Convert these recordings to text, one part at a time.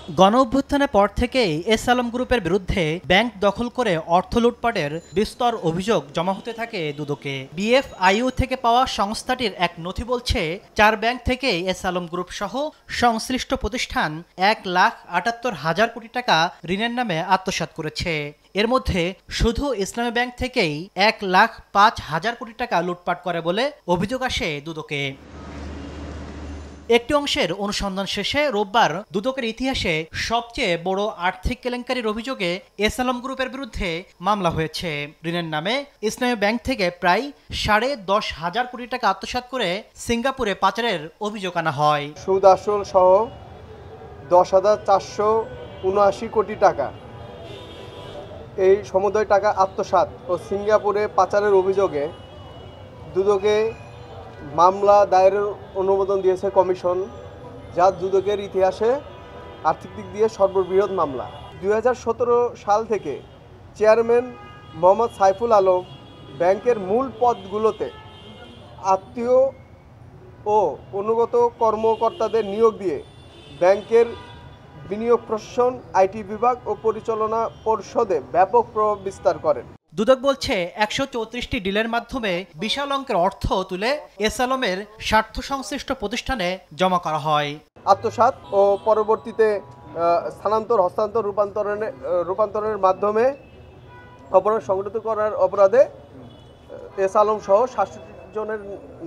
গণঅভ্যুত্থানের পর থেকেই এস আলম গ্রুপের বিরুদ্ধে ব্যাংক দখল করে অর্থ লুটপাটের বিস্তর অভিযোগ জমা হতে থাকে দুদকে। বিএফআইইউ থেকে পাওয়া সংস্থাটির এক নথি বলছে, 4 ব্যাংক থেকেই এস আলম গ্রুপ সহ সংশ্লিষ্ট প্রতিষ্ঠান 1,78,000 কোটি টাকা ঋণের নামে আত্মসাৎ করেছে। এর মধ্যে শুধু ইসলামী ব্যাংক থেকেই 1,05,000 কোটি টাকা লুটপাট করে বলে অভিযোগ আসে দুদকে। একটি অংশের অনুসন্ধান শেষে রোববার দুদকের ইতিহাসে সবচেয়ে বড় আর্থিক কেলেঙ্কারির অভিযোগে এস আলম গ্রুপের বিরুদ্ধে মামলা হয়েছে। ঋণের নামে ইসলামী ব্যাংক থেকে প্রায় 10,500 কোটি টাকা আত্মসাৎ করে সিঙ্গাপুরে পাচারের অভিযোগ আনা হয়। সুদ আসল সহ 10,479 কোটি টাকা এই সমুদয় টাকা আত্মসাৎ ও সিঙ্গাপুরে পাচারের অভিযোগে দুদকে মামলা দায়েরের অনুমোদন দিয়েছে কমিশন, যা দুদকের ইতিহাসে আর্থিক দিক দিয়ে সর্ববৃহৎ মামলা। 2017 সাল থেকে চেয়ারম্যান মোহাম্মদ সাইফুল আলম ব্যাংকের মূল পদগুলোতে আত্মীয় ও অনুগত কর্মকর্তাদের নিয়োগ দিয়ে ব্যাংকের বিনিয়োগ প্রশাসন, আইটি বিভাগ ও পরিচালনা পর্ষদে ব্যাপক প্রভাব বিস্তার করেন। দুদক বলছে 134টি ডিলের মাধ্যমে বিশাল অঙ্কের অর্থ তুলে এস আলমের স্বার্থ সংশ্লিষ্ট প্রতিষ্ঠানে জমা করা হয়। আত্মসাৎ ও পরবর্তীতে হস্তান্তর রূপান্তরের মাধ্যমে অপরাধ সংগঠিত করার অপরাধে এস আলম সহ 67 জনের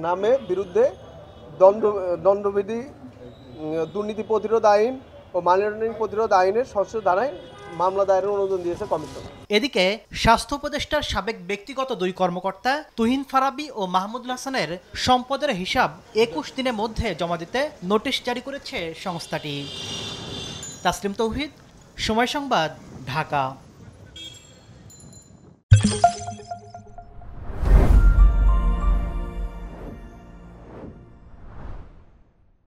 নামে বিরুদ্ধে দণ্ডবিধি, দুর্নীতি প্রতিরোধ আইন ও মানি লন্ডারিং প্রতিরোধ আইনের সংশোধন ধারায় মামলা দায়েরের অনুমোদন দিয়েছে কমিশন। এদিকে স্বাস্থ্য উপদেষ্টার সাবেক ব্যক্তিগত 2 কর্মকর্তা তুহিন ফারাবী ও মাহমুদুল হাসানের সম্পদের হিসাব 21 দিনের মধ্যে জমা দিতে নোটিশ জারি করেছে সংস্থাটি। তাসলিম তৌহিদ, সময় সংবাদ, ঢাকা।